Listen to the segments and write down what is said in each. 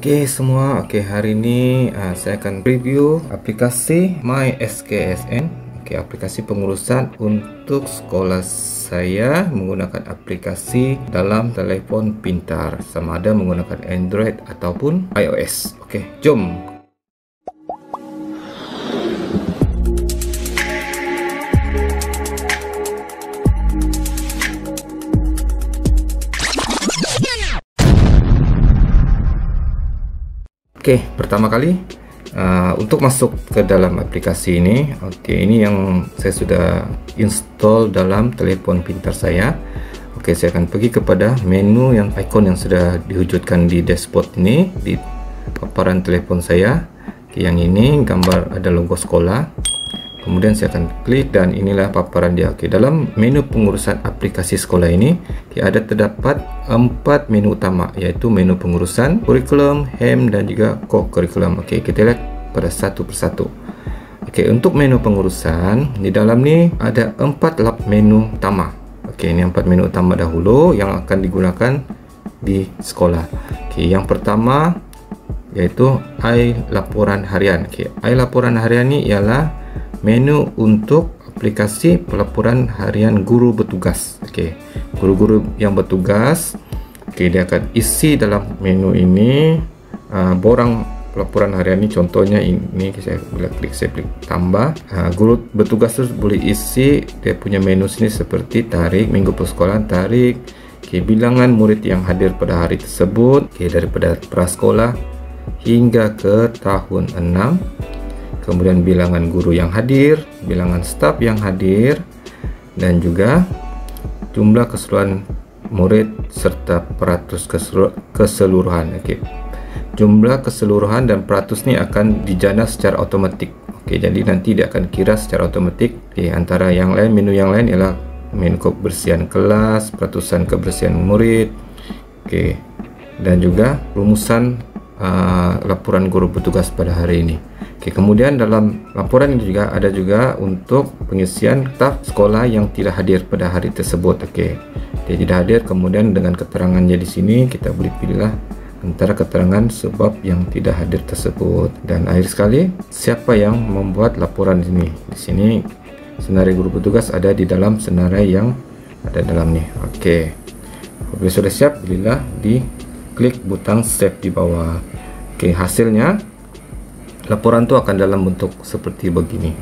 Oke semua, hari ini saya akan review aplikasi MySKSN. Aplikasi pengurusan untuk sekolah saya menggunakan aplikasi dalam telefon pintar, sama ada menggunakan Android ataupun iOS. Jom. Pertama kali untuk masuk ke dalam aplikasi ini, ini yang saya sudah install dalam telepon pintar saya. Saya akan pergi kepada menu yang ikon yang sudah diwujudkan di dashboard ini di paparan telepon saya. Yang ini gambar ada logo sekolah. Kemudian saya akan klik dan inilah paparan dia. Dalam menu pengurusan aplikasi sekolah ini ada terdapat 4 menu utama, yaitu menu pengurusan, kurikulum, HEM dan juga co-kurikulum. Kita lihat pada satu persatu. Untuk menu pengurusan di dalam ni ada 4 menu utama. Ini 4 menu utama dahulu yang akan digunakan di sekolah. Yang pertama yaitu laporan harian. Laporan harian ni ialah menu untuk aplikasi pelaporan harian guru bertugas. Guru-guru yang bertugas, dia akan isi dalam menu ini borang pelaporan harian ini. Contohnya ini, saya klik tambah. Guru bertugas tu boleh isi dia punya menu sini seperti tarikh minggu persekolahan, tarikh, bilangan murid yang hadir pada hari tersebut, daripada prasekolah hingga ke tahun 6. Kemudian bilangan guru yang hadir, bilangan staf yang hadir, dan juga jumlah keseluruhan murid serta peratus keseluruhan. Jumlah keseluruhan dan peratus ni akan dijana secara automatik. Jadi nanti dia akan kira secara automatik. Antara yang lain, menu yang lain ialah menu kebersihan kelas, peratusan kebersihan murid, dan juga rumusan laporan guru bertugas pada hari ini. Kemudian dalam laporan ini juga ada untuk pengisian staf sekolah yang tidak hadir pada hari tersebut. Dia tidak hadir, kemudian dengan keterangannya di sini kita boleh pilihlah antara keterangan sebab yang tidak hadir tersebut. Dan akhir sekali, siapa yang membuat laporan ini. Di sini senarai guru bertugas ada di dalam senarai yang ada dalam ni. Apabila sudah siap, pilihlah di klik butang save di bawah. Hasilnya laporan tu akan dalam bentuk seperti begini.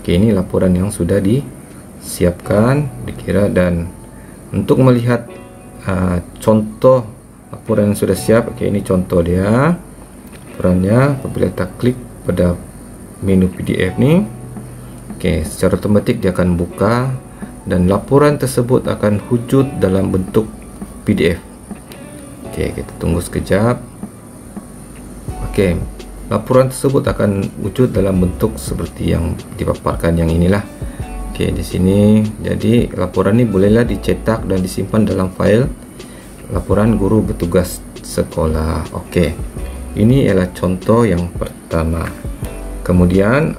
Ini laporan yang sudah disiapkan, dikira, dan untuk melihat contoh laporan yang sudah siap, ini contoh dia laporannya. Apabila kita klik pada menu PDF ni, secara otomatik dia akan buka dan laporan tersebut akan wujud dalam bentuk PDF. Kita tunggu sekejap. Laporan tersebut akan wujud dalam bentuk seperti yang dipaparkan yang inilah. Di sini, jadi laporan ini bolehlah dicetak dan disimpan dalam file laporan guru bertugas sekolah. Ini ialah contoh yang pertama. Kemudian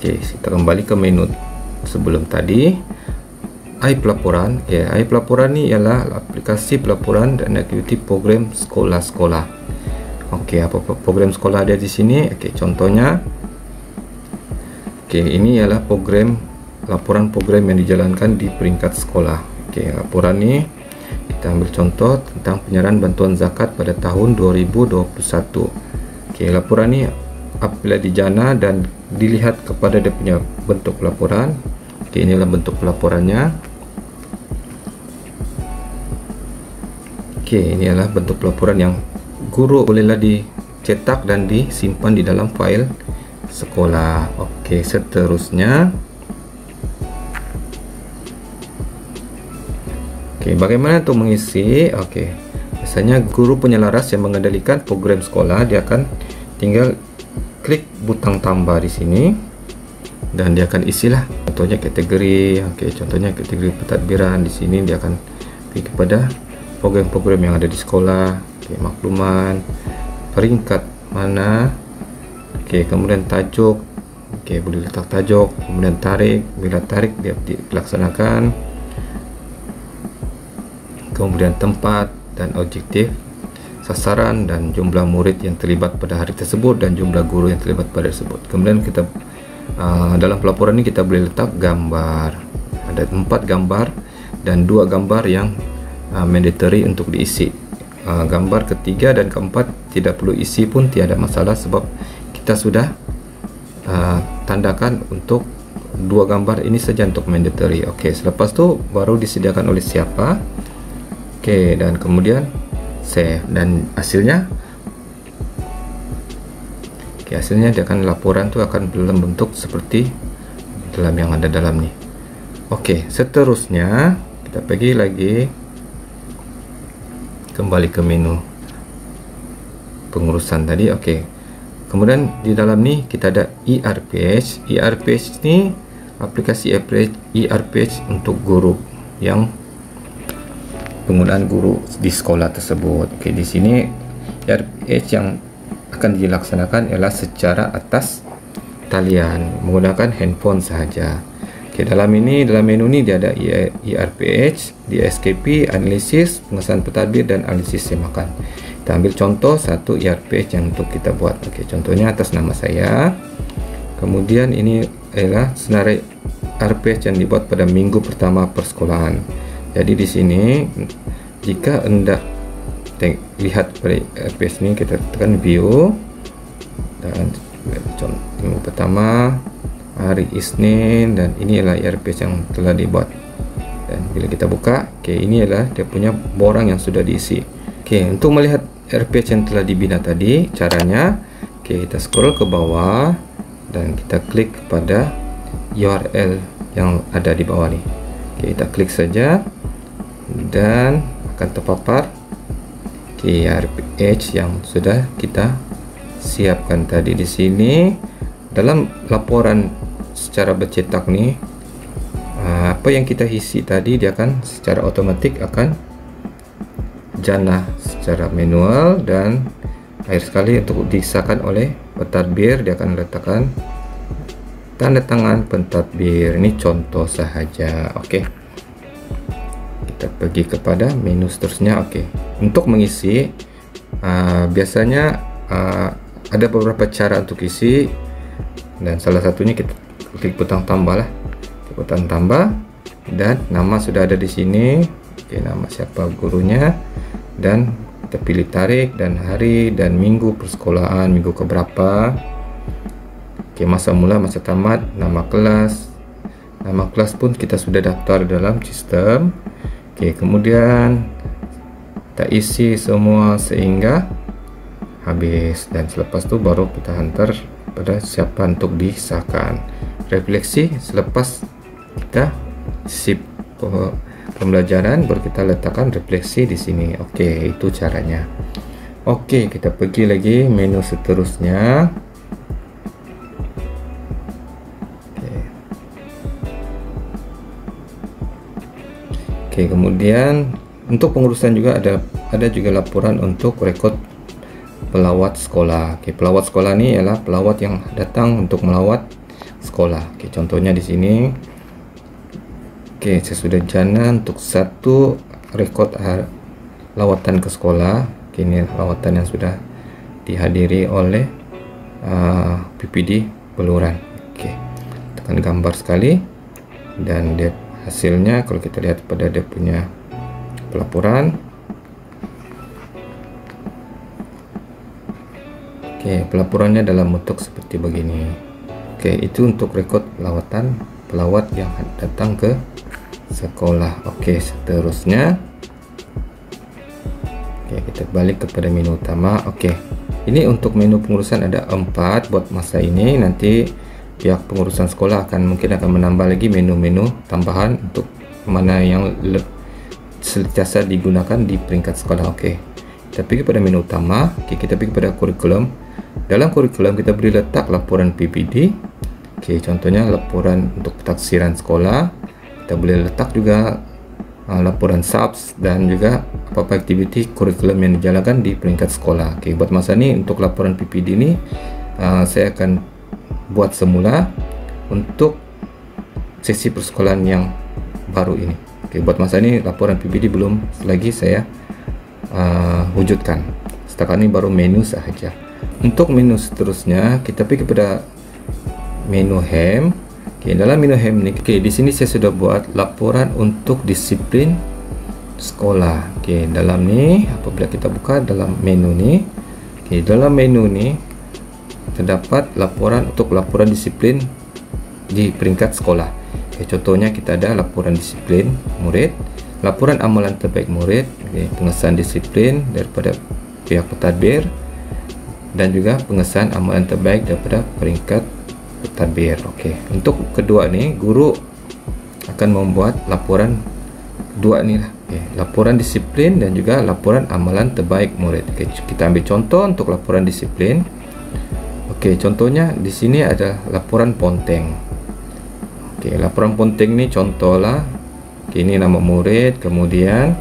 kita kembali ke menu sebelum tadi. Pelaporan. Pelaporan ni ialah aplikasi pelaporan dan aktiviti program sekolah-sekolah. Apa program sekolah ada di sini? Contohnya, ini ialah laporan program yang dijalankan di peringkat sekolah. Laporan ni kita ambil contoh tentang penyerahan bantuan zakat pada tahun 2021. Laporan ni apabila dijana dan dilihat kepada dia punya bentuk laporan. Inilah bentuk pelaporannya. Ini adalah bentuk pelaporan yang guru bolehlah dicetak dan disimpan di dalam file sekolah. Seterusnya, bagaimana untuk mengisi? Biasanya guru penyelaras yang mengendalikan program sekolah, dia akan tinggal klik butang tambah di sini dan dia akan isilah contohnya kategori. Contohnya kategori pentadbiran. Di sini dia akan pergi kepada program-program yang ada di sekolah, makluman, peringkat mana, kemudian tajuk, boleh letak tajuk, kemudian tarikh, bila tarikh dia dilaksanakan, kemudian tempat, dan objektif, sasaran dan jumlah murid yang terlibat pada hari tersebut dan jumlah guru yang terlibat pada tersebut. Kemudian kita dalam pelaporan ini kita boleh letak gambar. Ada 4 gambar dan 2 gambar yang mandatory untuk diisi. Gambar ketiga dan keempat tidak perlu isi pun tiada masalah, sebab kita sudah tandakan untuk 2 gambar ini saja untuk mandatory. Oke, selepas itu baru disediakan oleh siapa. Oke, dan kemudian save, dan hasilnya hasilnya dia akan, laporan itu akan dalam bentuk seperti dalam yang ada dalam nih. Oke, seterusnya kita pergi lagi kembali ke menu pengurusan tadi. Oke, kemudian di dalam nih kita ada ERPH. ERPH ini aplikasi ERPH untuk guru, yang penggunaan guru di sekolah tersebut. Oke, di sini ERPH yang akan dilaksanakan ialah secara atas talian menggunakan handphone sahaja. Oke, dalam menu ini dia ada ERPH, DSKP, analisis, pengesahan pentadbir dan analisis semakan. Kita ambil contoh satu ERPH yang untuk kita buat. Oke, contohnya atas nama saya. Kemudian ini adalah senarai ERPH yang dibuat pada minggu pertama persekolahan. Jadi di sini jika hendak lihat pada ERPH ini, kita tekan view dan minggu pertama hari Isnin, dan ini adalah ERPH yang telah dibuat. Dan bila kita buka, oke, ini adalah dia punya borang yang sudah diisi. Oke, untuk melihat ERPH yang telah dibina tadi, caranya oke, kita scroll ke bawah dan kita klik kepada URL yang ada di bawah nih. Oke, kita klik saja dan akan terpapar ERPH yang sudah kita siapkan tadi. Di sini dalam laporan secara bercetak nih, apa yang kita isi tadi dia akan secara otomatik akan jana secara manual, dan akhir sekali untuk disahkan oleh pentadbir dia akan letakkan tanda tangan pentadbir. Ini contoh sahaja. Oke, kita pergi kepada menu seterusnya. Oke, untuk mengisi biasanya ada beberapa cara untuk isi, dan salah satunya kita klik butang tambah lah, butang tambah, dan nama sudah ada di sini. Oke, nama siapa gurunya, dan kita pilih tarikh dan hari dan minggu persekolahan, minggu keberapa. Oke, masa mula, masa tamat, nama kelas pun kita sudah daftar dalam sistem. Oke, kemudian kita isi semua sehingga habis, dan selepas itu baru kita hantar pada siapa untuk disahkan. Refleksi selepas kita isi pembelajaran baru kita letakkan refleksi di sini. Oke, itu caranya. Oke, kita pergi lagi menu seterusnya. Oke, kemudian untuk pengurusan juga ada juga laporan untuk rekod pelawat sekolah. Oke, pelawat sekolah ini ialah pelawat yang datang untuk melawat sekolah. Oke, contohnya di sini. Oke, saya sudah jana untuk satu rekod lawatan ke sekolah. Oke, ini lawatan yang sudah dihadiri oleh PPD Beluran. Oke, tekan gambar sekali, dan dia hasilnya kalau kita lihat pada dia punya pelaporan. Oke, pelaporannya dalam bentuk seperti begini. Oke, itu untuk rekod lawatan pelawat yang datang ke sekolah. Oke, seterusnya kita balik kepada menu utama. Oke, ini untuk menu pengurusan ada 4 buat masa ini. Nanti pihak pengurusan sekolah mungkin akan menambah lagi menu-menu tambahan untuk mana yang sentiasa digunakan di peringkat sekolah. Oke, kita pergi pada menu utama. Oke, kita pergi pada kurikulum. Dalam kurikulum kita beri letak laporan PPD. Oke, contohnya laporan untuk taksiran sekolah. Kita boleh letak juga laporan subs dan juga apa-apa aktiviti kurikulum yang dijalankan di peringkat sekolah. Oke, buat masa ini untuk laporan PPD ini saya akan buat semula untuk sesi persekolahan yang baru ini. Oke, buat masa ini laporan PPD belum lagi saya wujudkan. Setakat ini baru menu sahaja. Untuk menu seterusnya kita pergi kepada menu HEM. Dalam menu HEM ni, di sini saya sudah buat laporan untuk disiplin sekolah. Dalam ni apabila kita buka dalam menu ni, dalam menu ni terdapat laporan untuk laporan disiplin di peringkat sekolah. Contohnya kita ada laporan disiplin murid, laporan amalan terbaik murid, pengesahan disiplin daripada pihak pentadbir, dan juga pengesahan amalan terbaik daripada peringkat pentadbir. Untuk kedua ni, guru akan membuat laporan dua ni lah, laporan disiplin dan juga laporan amalan terbaik murid. Kita ambil contoh untuk laporan disiplin. Contohnya di sini ada laporan ponteng. Laporan ponteng ni contohlah. Ini nama murid, kemudian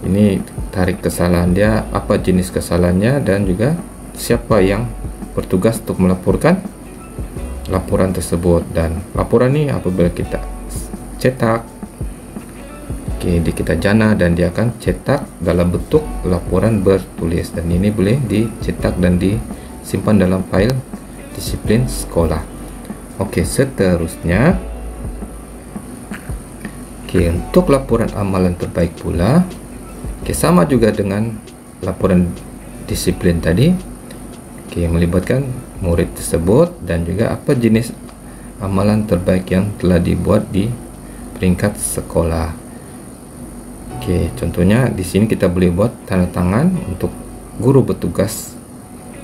ini tarikh kesalahan dia, apa jenis kesalahannya, dan juga siapa yang bertugas untuk melaporkan laporan tersebut. Dan laporan ni apabila kita cetak, kita jana, dan dia akan cetak dalam bentuk laporan bertulis, dan ini boleh dicetak dan disimpan dalam file disiplin sekolah. Seterusnya untuk laporan amalan terbaik pula, sama juga dengan laporan disiplin tadi, melibatkan murid tersebut dan juga apa jenis amalan terbaik yang telah dibuat di peringkat sekolah. Contohnya di sini kita boleh buat tanda tangan untuk guru bertugas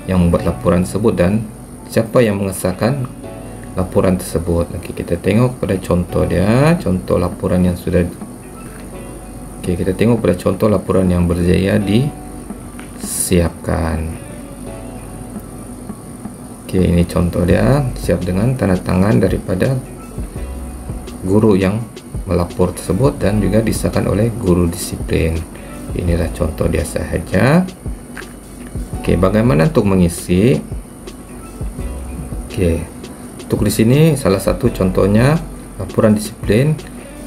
yang membuat laporan tersebut dan siapa yang mengesahkan laporan tersebut. Kita tengok pada contoh dia, contoh laporan yang sudah kita tengok pada contoh laporan yang berjaya disiapkan. Ini contoh dia, siap dengan tanda tangan daripada guru yang melapor tersebut dan juga disahkan oleh guru disiplin. Inilah contoh dia sahaja. Bagaimana untuk mengisi? Untuk di sini salah satu contohnya laporan disiplin.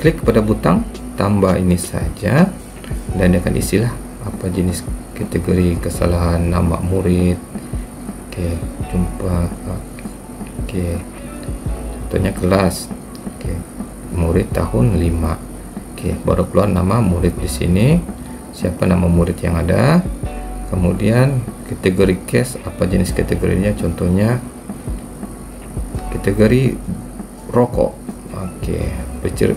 Klik pada butang tambah ini saja dan dia akan isilah apa jenis kategori kesalahan, nama murid. Jumpa. Contohnya kelas. Murid tahun 5. Baru keluar nama murid di sini. Siapa nama murid yang ada? Kemudian kategori case, apa jenis kategorinya? Contohnya kategori rokok.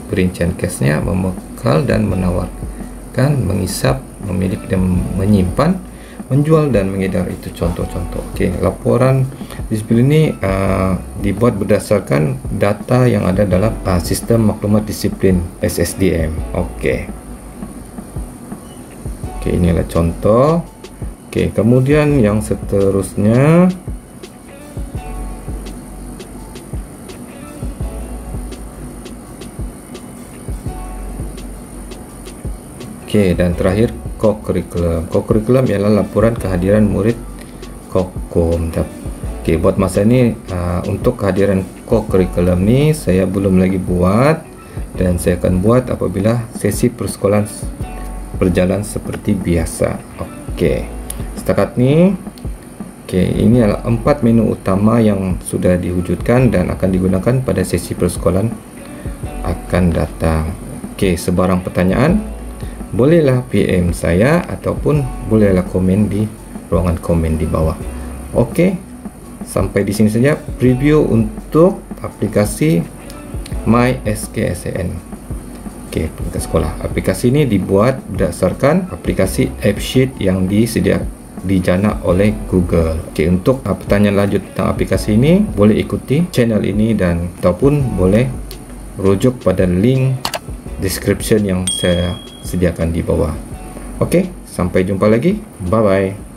Perincian case-nya memekal dan menawarkan, mengisap, memiliki dan menyimpan, menjual dan mengedar. Itu contoh-contoh. Laporan disiplin ini dibuat berdasarkan data yang ada dalam sistem maklumat disiplin SSDM. Inilah contoh. Kemudian yang seterusnya, dan terakhir co-curriculum. Co-curriculum ialah laporan kehadiran murid Kokum. Buat masa ini untuk kehadiran co-curriculum ni saya belum lagi buat, dan saya akan buat apabila sesi persekolahan berjalan seperti biasa. Setakat ni ini adalah 4 menu utama yang sudah diwujudkan dan akan digunakan pada sesi persekolahan akan datang. Sebarang pertanyaan bolehlah PM saya ataupun bolehlah komen di ruangan komen di bawah. Sampai di sini saja preview untuk aplikasi MySKSN. Peringkat sekolah. Aplikasi ini dibuat berdasarkan aplikasi AppSheet yang dijana oleh Google. Untuk pertanyaan lanjut tentang aplikasi ini, boleh ikuti channel ini dan ataupun boleh rujuk pada link description yang saya sediakan di bawah. Sampai jumpa lagi. Bye bye.